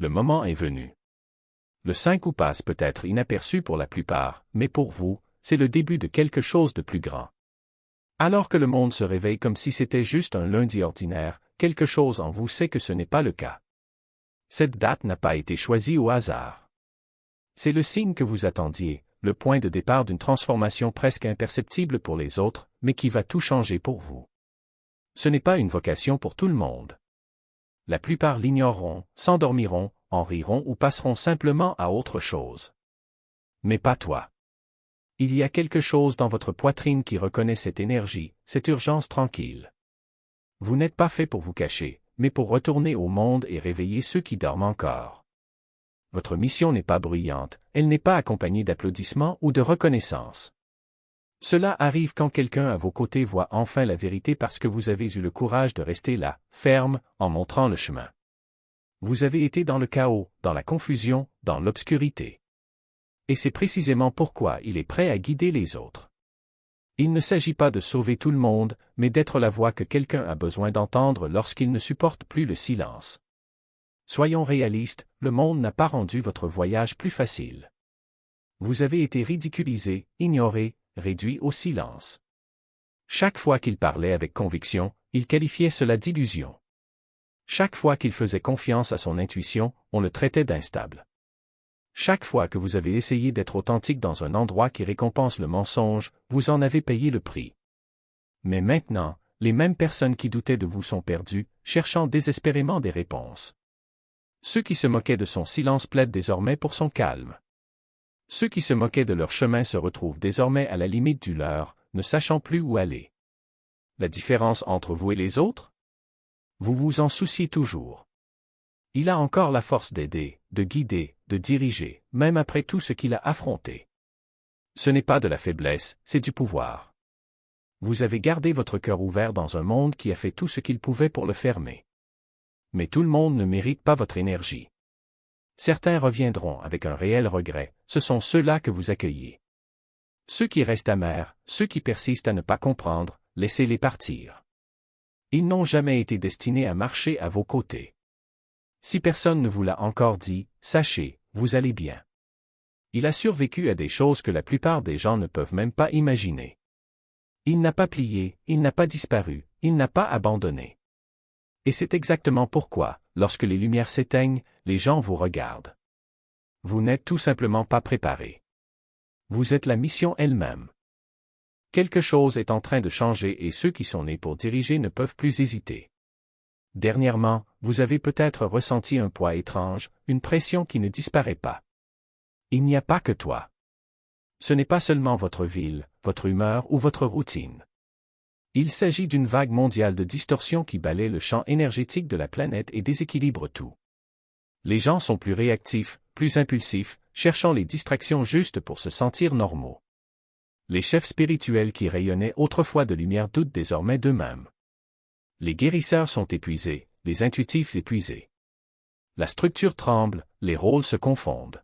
Le moment est venu. Le 5 août passe peut-être inaperçu pour la plupart, mais pour vous, c'est le début de quelque chose de plus grand. Alors que le monde se réveille comme si c'était juste un lundi ordinaire, quelque chose en vous sait que ce n'est pas le cas. Cette date n'a pas été choisie au hasard. C'est le signe que vous attendiez, le point de départ d'une transformation presque imperceptible pour les autres, mais qui va tout changer pour vous. Ce n'est pas une vocation pour tout le monde. La plupart l'ignoreront, s'endormiront, en riront ou passeront simplement à autre chose. Mais pas toi. Il y a quelque chose dans votre poitrine qui reconnaît cette énergie, cette urgence tranquille. Vous n'êtes pas fait pour vous cacher, mais pour retourner au monde et réveiller ceux qui dorment encore. Votre mission n'est pas bruyante, elle n'est pas accompagnée d'applaudissements ou de reconnaissance. Cela arrive quand quelqu'un à vos côtés voit enfin la vérité parce que vous avez eu le courage de rester là, ferme, en montrant le chemin. Vous avez été dans le chaos, dans la confusion, dans l'obscurité. Et c'est précisément pourquoi il est prêt à guider les autres. Il ne s'agit pas de sauver tout le monde, mais d'être la voix que quelqu'un a besoin d'entendre lorsqu'il ne supporte plus le silence. Soyons réalistes, le monde n'a pas rendu votre voyage plus facile. Vous avez été ridiculisé, ignoré, réduit au silence. Chaque fois qu'il parlait avec conviction, il qualifiait cela d'illusion. Chaque fois qu'il faisait confiance à son intuition, on le traitait d'instable. Chaque fois que vous avez essayé d'être authentique dans un endroit qui récompense le mensonge, vous en avez payé le prix. Mais maintenant, les mêmes personnes qui doutaient de vous sont perdues, cherchant désespérément des réponses. Ceux qui se moquaient de son silence plaident désormais pour son calme. Ceux qui se moquaient de leur chemin se retrouvent désormais à la limite du leur, ne sachant plus où aller. La différence entre vous et les autres? Vous vous en souciez toujours. Il a encore la force d'aider, de guider, de diriger, même après tout ce qu'il a affronté. Ce n'est pas de la faiblesse, c'est du pouvoir. Vous avez gardé votre cœur ouvert dans un monde qui a fait tout ce qu'il pouvait pour le fermer. Mais tout le monde ne mérite pas votre énergie. Certains reviendront avec un réel regret, ce sont ceux-là que vous accueillez. Ceux qui restent amers, ceux qui persistent à ne pas comprendre, laissez-les partir. Ils n'ont jamais été destinés à marcher à vos côtés. Si personne ne vous l'a encore dit, sachez, vous allez bien. Il a survécu à des choses que la plupart des gens ne peuvent même pas imaginer. Il n'a pas plié, il n'a pas disparu, il n'a pas abandonné. Et c'est exactement pourquoi, lorsque les lumières s'éteignent, les gens vous regardent. Vous n'êtes tout simplement pas préparé. Vous êtes la mission elle-même. Quelque chose est en train de changer et ceux qui sont nés pour diriger ne peuvent plus hésiter. Dernièrement, vous avez peut-être ressenti un poids étrange, une pression qui ne disparaît pas. Il n'y a pas que toi. Ce n'est pas seulement votre ville, votre humeur ou votre routine. Il s'agit d'une vague mondiale de distorsion qui balaie le champ énergétique de la planète et déséquilibre tout. Les gens sont plus réactifs, plus impulsifs, cherchant les distractions justes pour se sentir normaux. Les chefs spirituels qui rayonnaient autrefois de lumière doutent désormais d'eux-mêmes. Les guérisseurs sont épuisés, les intuitifs épuisés. La structure tremble, les rôles se confondent.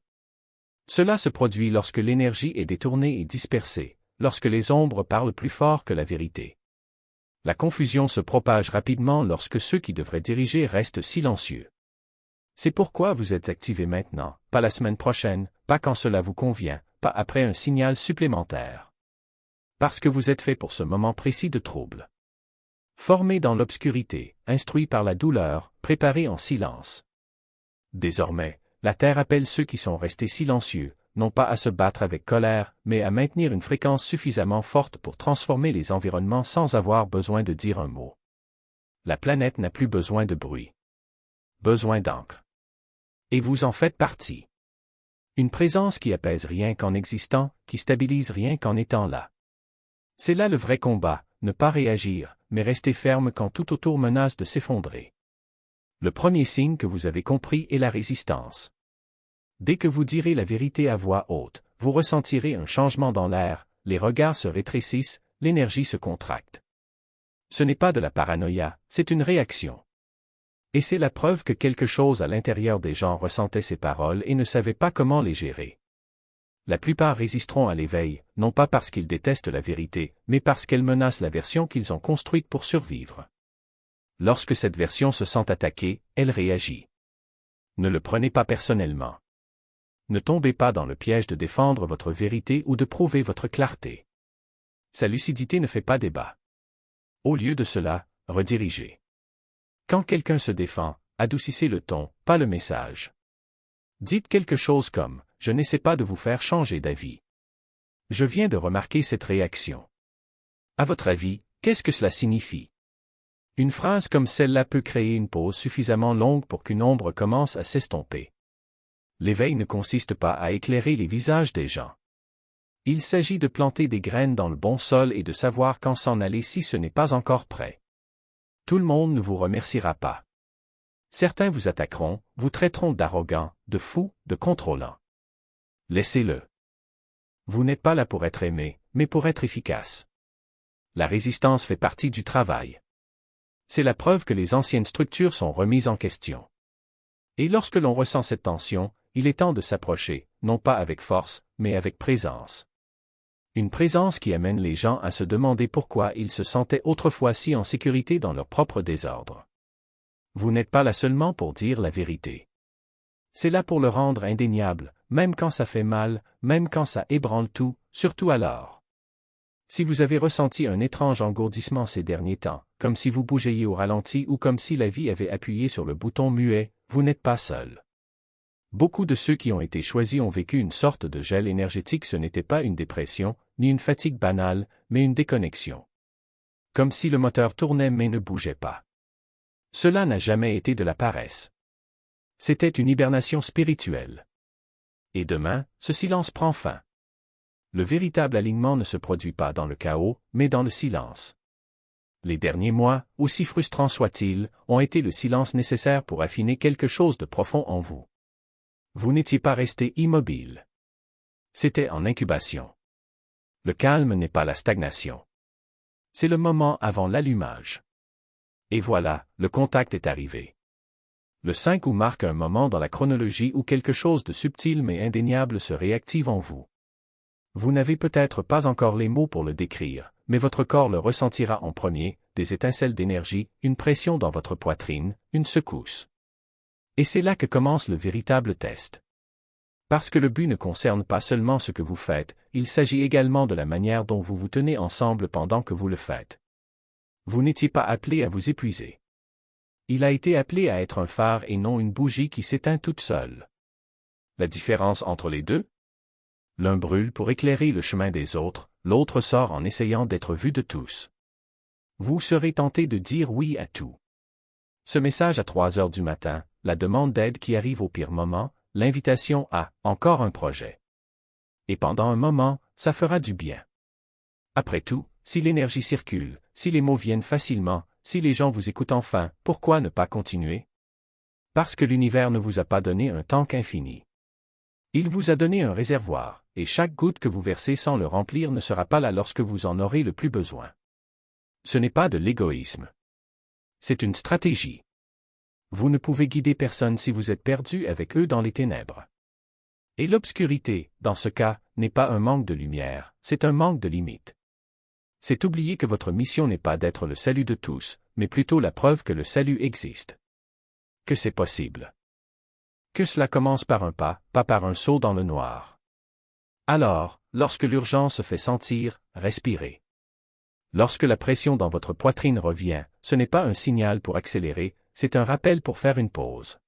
Cela se produit lorsque l'énergie est détournée et dispersée, lorsque les ombres parlent plus fort que la vérité. La confusion se propage rapidement lorsque ceux qui devraient diriger restent silencieux. C'est pourquoi vous êtes activé maintenant, pas la semaine prochaine, pas quand cela vous convient, pas après un signal supplémentaire. Parce que vous êtes fait pour ce moment précis de trouble. Formé dans l'obscurité, instruit par la douleur, préparé en silence. Désormais, la Terre appelle ceux qui sont restés silencieux, non pas à se battre avec colère, mais à maintenir une fréquence suffisamment forte pour transformer les environnements sans avoir besoin de dire un mot. La planète n'a plus besoin de bruit. Besoin d'encre. Et vous en faites partie. Une présence qui apaise rien qu'en existant, qui stabilise rien qu'en étant là. C'est là le vrai combat, ne pas réagir, mais rester ferme quand tout autour menace de s'effondrer. Le premier signe que vous avez compris est la résistance. Dès que vous direz la vérité à voix haute, vous ressentirez un changement dans l'air, les regards se rétrécissent, l'énergie se contracte. Ce n'est pas de la paranoïa, c'est une réaction. Et c'est la preuve que quelque chose à l'intérieur des gens ressentait ces paroles et ne savait pas comment les gérer. La plupart résisteront à l'éveil, non pas parce qu'ils détestent la vérité, mais parce qu'elle menace la version qu'ils ont construite pour survivre. Lorsque cette version se sent attaquée, elle réagit. Ne le prenez pas personnellement. Ne tombez pas dans le piège de défendre votre vérité ou de prouver votre clarté. Sa lucidité ne fait pas débat. Au lieu de cela, redirigez. Quand quelqu'un se défend, adoucissez le ton, pas le message. Dites quelque chose comme « Je n'essaie pas de vous faire changer d'avis. Je viens de remarquer cette réaction. À votre avis, qu'est-ce que cela signifie ?» Une phrase comme celle-là peut créer une pause suffisamment longue pour qu'une ombre commence à s'estomper. L'éveil ne consiste pas à éclairer les visages des gens. Il s'agit de planter des graines dans le bon sol et de savoir quand s'en aller si ce n'est pas encore prêt. Tout le monde ne vous remerciera pas. Certains vous attaqueront, vous traiteront d'arrogant, de fou, de contrôlant. Laissez-le. Vous n'êtes pas là pour être aimé, mais pour être efficace. La résistance fait partie du travail. C'est la preuve que les anciennes structures sont remises en question. Et lorsque l'on ressent cette tension, il est temps de s'approcher, non pas avec force, mais avec présence. Une présence qui amène les gens à se demander pourquoi ils se sentaient autrefois si en sécurité dans leur propre désordre. Vous n'êtes pas là seulement pour dire la vérité. C'est là pour le rendre indéniable, même quand ça fait mal, même quand ça ébranle tout, surtout alors. Si vous avez ressenti un étrange engourdissement ces derniers temps, comme si vous bougiez au ralenti ou comme si la vie avait appuyé sur le bouton muet, vous n'êtes pas seul. Beaucoup de ceux qui ont été choisis ont vécu une sorte de gel énergétique. Ce n'était pas une dépression, ni une fatigue banale, mais une déconnexion. Comme si le moteur tournait mais ne bougeait pas. Cela n'a jamais été de la paresse. C'était une hibernation spirituelle. Et demain, ce silence prend fin. Le véritable alignement ne se produit pas dans le chaos, mais dans le silence. Les derniers mois, aussi frustrants soient-ils, ont été le silence nécessaire pour affiner quelque chose de profond en vous. Vous n'étiez pas resté immobile. C'était en incubation. Le calme n'est pas la stagnation. C'est le moment avant l'allumage. Et voilà, le contact est arrivé. Le 5 août marque un moment dans la chronologie où quelque chose de subtil mais indéniable se réactive en vous. Vous n'avez peut-être pas encore les mots pour le décrire, mais votre corps le ressentira en premier, des étincelles d'énergie, une pression dans votre poitrine, une secousse. Et c'est là que commence le véritable test. Parce que le but ne concerne pas seulement ce que vous faites, il s'agit également de la manière dont vous vous tenez ensemble pendant que vous le faites. Vous n'étiez pas appelé à vous épuiser. Il a été appelé à être un phare et non une bougie qui s'éteint toute seule. La différence entre les deux ? L'un brûle pour éclairer le chemin des autres, l'autre sort en essayant d'être vu de tous. Vous serez tenté de dire oui à tout. Ce message à 3 heures du matin, la demande d'aide qui arrive au pire moment, l'invitation à « encore un projet ». Et pendant un moment, ça fera du bien. Après tout, si l'énergie circule, si les mots viennent facilement, si les gens vous écoutent enfin, pourquoi ne pas continuer? Parce que l'univers ne vous a pas donné un tank infini. Il vous a donné un réservoir, et chaque goutte que vous versez sans le remplir ne sera pas là lorsque vous en aurez le plus besoin. Ce n'est pas de l'égoïsme. C'est une stratégie. Vous ne pouvez guider personne si vous êtes perdu avec eux dans les ténèbres. Et l'obscurité, dans ce cas, n'est pas un manque de lumière, c'est un manque de limite. C'est oublier que votre mission n'est pas d'être le salut de tous, mais plutôt la preuve que le salut existe. Que c'est possible. Que cela commence par un pas, pas par un saut dans le noir. Alors, lorsque l'urgence se fait sentir, respirez. Lorsque la pression dans votre poitrine revient, ce n'est pas un signal pour accélérer, c'est un rappel pour faire une pause.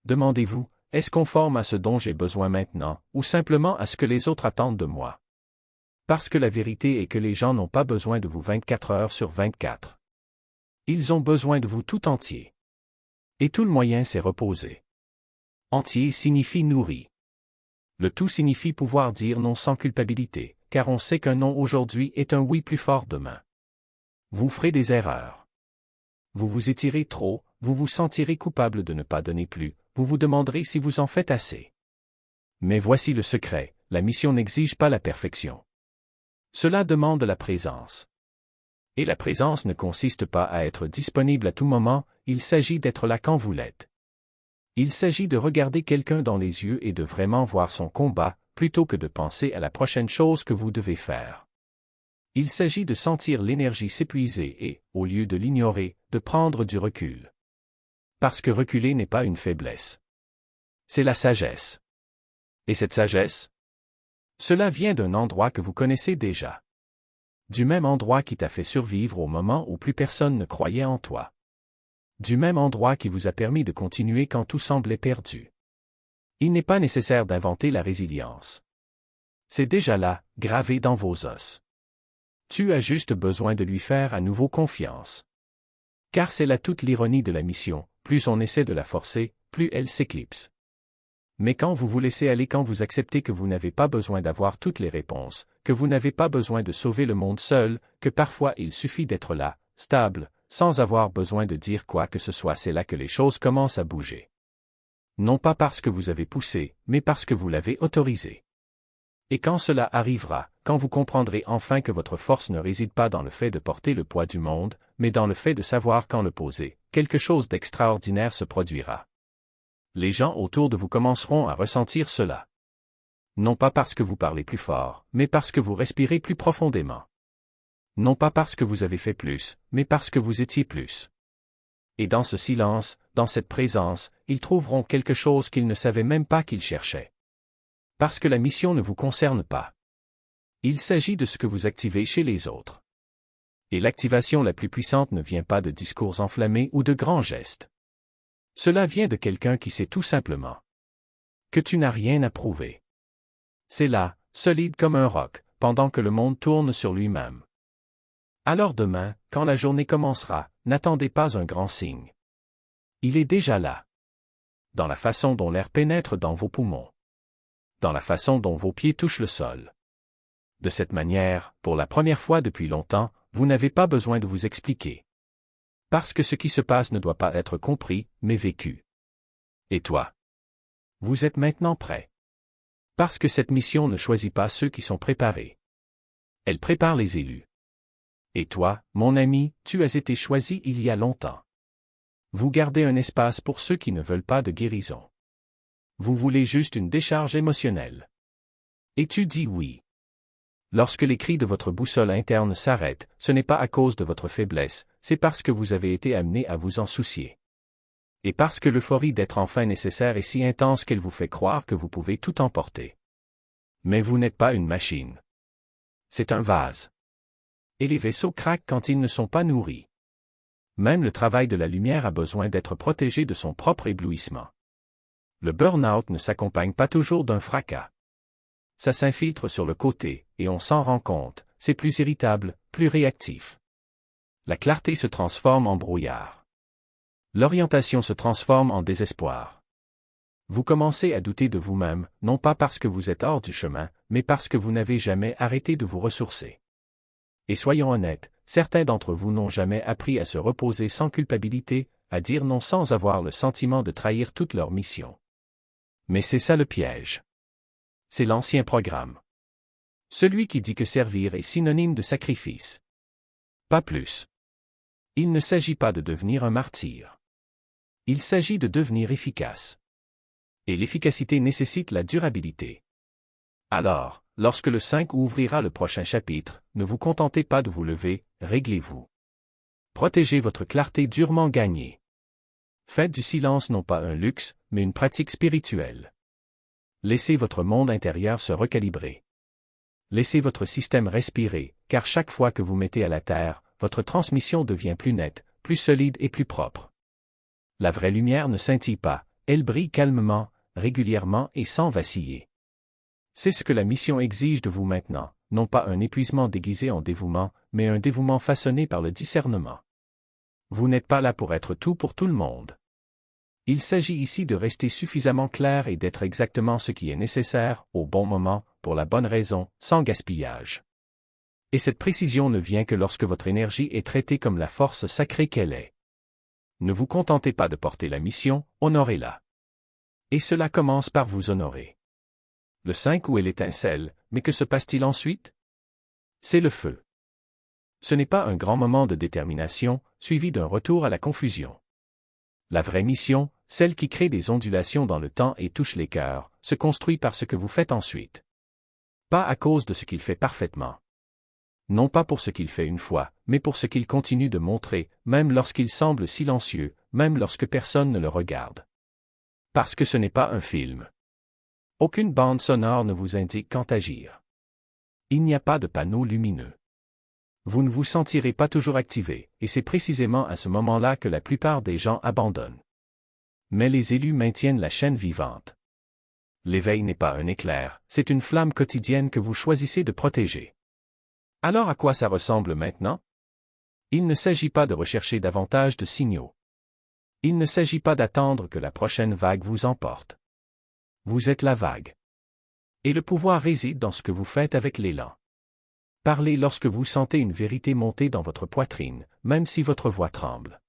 Demandez-vous, est-ce conforme à ce dont j'ai besoin maintenant, ou simplement à ce que les autres attendent de moi? Parce que la vérité est que les gens n'ont pas besoin de vous 24 heures sur 24. Ils ont besoin de vous tout entier. Et tout le moyen c'est reposer. Entier signifie nourri. Le tout signifie pouvoir dire non sans culpabilité, car on sait qu'un non aujourd'hui est un oui plus fort demain. Vous ferez des erreurs. Vous vous étirez trop, vous vous sentirez coupable de ne pas donner plus, vous vous demanderez si vous en faites assez. Mais voici le secret, la mission n'exige pas la perfection. Cela demande la présence. Et la présence ne consiste pas à être disponible à tout moment, il s'agit d'être là quand vous l'êtes. Il s'agit de regarder quelqu'un dans les yeux et de vraiment voir son combat, plutôt que de penser à la prochaine chose que vous devez faire. Il s'agit de sentir l'énergie s'épuiser et, au lieu de l'ignorer, de prendre du recul. Parce que reculer n'est pas une faiblesse. C'est la sagesse. Et cette sagesse? Cela vient d'un endroit que vous connaissez déjà. Du même endroit qui t'a fait survivre au moment où plus personne ne croyait en toi. Du même endroit qui vous a permis de continuer quand tout semblait perdu. Il n'est pas nécessaire d'inventer la résilience. C'est déjà là, gravé dans vos os. Tu as juste besoin de lui faire à nouveau confiance. Car c'est là toute l'ironie de la mission, plus on essaie de la forcer, plus elle s'éclipse. Mais quand vous vous laissez aller, quand vous acceptez que vous n'avez pas besoin d'avoir toutes les réponses, que vous n'avez pas besoin de sauver le monde seul, que parfois il suffit d'être là, stable, sans avoir besoin de dire quoi que ce soit, c'est là que les choses commencent à bouger. Non pas parce que vous avez poussé, mais parce que vous l'avez autorisé. Et quand cela arrivera, quand vous comprendrez enfin que votre force ne réside pas dans le fait de porter le poids du monde, mais dans le fait de savoir quand le poser, quelque chose d'extraordinaire se produira. Les gens autour de vous commenceront à ressentir cela. Non pas parce que vous parlez plus fort, mais parce que vous respirez plus profondément. Non pas parce que vous avez fait plus, mais parce que vous étiez plus. Et dans ce silence, dans cette présence, ils trouveront quelque chose qu'ils ne savaient même pas qu'ils cherchaient. Parce que la mission ne vous concerne pas. Il s'agit de ce que vous activez chez les autres. Et l'activation la plus puissante ne vient pas de discours enflammés ou de grands gestes. Cela vient de quelqu'un qui sait tout simplement que tu n'as rien à prouver. C'est là, solide comme un roc, pendant que le monde tourne sur lui-même. Alors demain, quand la journée commencera, n'attendez pas un grand signe. Il est déjà là. Dans la façon dont l'air pénètre dans vos poumons. Dans la façon dont vos pieds touchent le sol. De cette manière, pour la première fois depuis longtemps, vous n'avez pas besoin de vous expliquer. Parce que ce qui se passe ne doit pas être compris, mais vécu. Et toi? Vous êtes maintenant prêt. Parce que cette mission ne choisit pas ceux qui sont préparés. Elle prépare les élus. Et toi, mon ami, tu as été choisi il y a longtemps. Vous gardez un espace pour ceux qui ne veulent pas de guérison. Vous voulez juste une décharge émotionnelle. Et tu dis oui. Lorsque les cris de votre boussole interne s'arrêtent, ce n'est pas à cause de votre faiblesse, c'est parce que vous avez été amené à vous en soucier. Et parce que l'euphorie d'être enfin nécessaire est si intense qu'elle vous fait croire que vous pouvez tout emporter. Mais vous n'êtes pas une machine. C'est un vase. Et les vaisseaux craquent quand ils ne sont pas nourris. Même le travail de la lumière a besoin d'être protégé de son propre éblouissement. Le burn-out ne s'accompagne pas toujours d'un fracas. Ça s'infiltre sur le côté, et on s'en rend compte, c'est plus irritable, plus réactif. La clarté se transforme en brouillard. L'orientation se transforme en désespoir. Vous commencez à douter de vous-même, non pas parce que vous êtes hors du chemin, mais parce que vous n'avez jamais arrêté de vous ressourcer. Et soyons honnêtes, certains d'entre vous n'ont jamais appris à se reposer sans culpabilité, à dire non sans avoir le sentiment de trahir toute leur mission. Mais c'est ça le piège. C'est l'ancien programme. Celui qui dit que servir est synonyme de sacrifice. Pas plus. Il ne s'agit pas de devenir un martyr. Il s'agit de devenir efficace. Et l'efficacité nécessite la durabilité. Alors, lorsque le 5 ouvrira le prochain chapitre, ne vous contentez pas de vous lever, réglez-vous. Protégez votre clarté durement gagnée. Faites du silence non pas un luxe, mais une pratique spirituelle. Laissez votre monde intérieur se recalibrer. Laissez votre système respirer, car chaque fois que vous mettez à la terre, votre transmission devient plus nette, plus solide et plus propre. La vraie lumière ne scintille pas, elle brille calmement, régulièrement et sans vaciller. C'est ce que la mission exige de vous maintenant, non pas un épuisement déguisé en dévouement, mais un dévouement façonné par le discernement. Vous n'êtes pas là pour être tout pour tout le monde. Il s'agit ici de rester suffisamment clair et d'être exactement ce qui est nécessaire, au bon moment, pour la bonne raison, sans gaspillage. Et cette précision ne vient que lorsque votre énergie est traitée comme la force sacrée qu'elle est. Ne vous contentez pas de porter la mission, honorez-la. Et cela commence par vous honorer. Le 5 où est l'étincelle, mais que se passe-t-il ensuite? C'est le feu. Ce n'est pas un grand moment de détermination, suivi d'un retour à la confusion. La vraie mission, celle qui crée des ondulations dans le temps et touche les cœurs, se construit par ce que vous faites ensuite. Pas à cause de ce qu'il fait parfaitement. Non pas pour ce qu'il fait une fois, mais pour ce qu'il continue de montrer, même lorsqu'il semble silencieux, même lorsque personne ne le regarde. Parce que ce n'est pas un film. Aucune bande sonore ne vous indique quand agir. Il n'y a pas de panneau lumineux. Vous ne vous sentirez pas toujours activé, et c'est précisément à ce moment-là que la plupart des gens abandonnent. Mais les élus maintiennent la chaîne vivante. L'éveil n'est pas un éclair, c'est une flamme quotidienne que vous choisissez de protéger. Alors à quoi ça ressemble maintenant? Il ne s'agit pas de rechercher davantage de signaux. Il ne s'agit pas d'attendre que la prochaine vague vous emporte. Vous êtes la vague. Et le pouvoir réside dans ce que vous faites avec l'élan. Parlez lorsque vous sentez une vérité monter dans votre poitrine, même si votre voix tremble.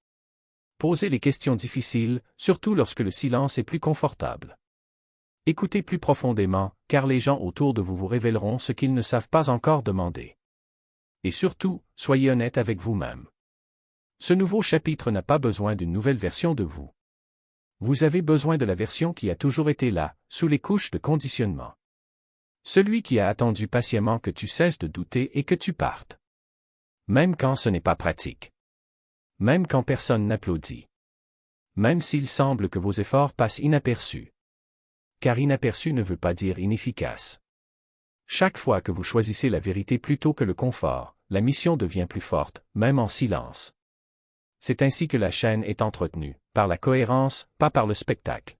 Posez les questions difficiles, surtout lorsque le silence est plus confortable. Écoutez plus profondément, car les gens autour de vous vous révéleront ce qu'ils ne savent pas encore demander. Et surtout, soyez honnête avec vous-même. Ce nouveau chapitre n'a pas besoin d'une nouvelle version de vous. Vous avez besoin de la version qui a toujours été là, sous les couches de conditionnement. Celui qui a attendu patiemment que tu cesses de douter et que tu partes. Même quand ce n'est pas pratique. Même quand personne n'applaudit. Même s'il semble que vos efforts passent inaperçus. Car inaperçu ne veut pas dire inefficace. Chaque fois que vous choisissez la vérité plutôt que le confort, la mission devient plus forte, même en silence. C'est ainsi que la chaîne est entretenue, par la cohérence, pas par le spectacle.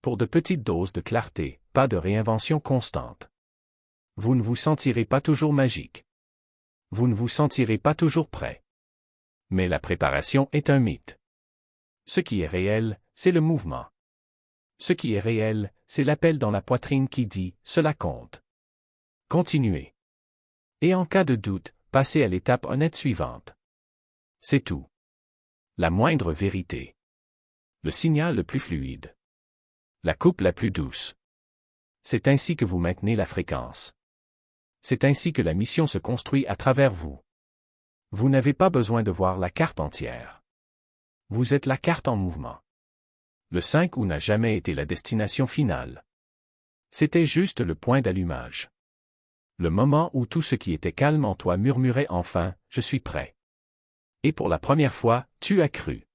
Pour de petites doses de clarté, pas de réinvention constante. Vous ne vous sentirez pas toujours magique. Vous ne vous sentirez pas toujours prêt. Mais la préparation est un mythe. Ce qui est réel, c'est le mouvement. Ce qui est réel, c'est l'appel dans la poitrine qui dit « Cela compte ». Continuez. Et en cas de doute, passez à l'étape honnête suivante. C'est tout. La moindre vérité. Le signal le plus fluide. La coupe la plus douce. C'est ainsi que vous maintenez la fréquence. C'est ainsi que la mission se construit à travers vous. Vous n'avez pas besoin de voir la carte entière. Vous êtes la carte en mouvement. Le 5 août n'a jamais été la destination finale. C'était juste le point d'allumage. Le moment où tout ce qui était calme en toi murmurait enfin « Je suis prêt ». Et pour la première fois, tu as cru.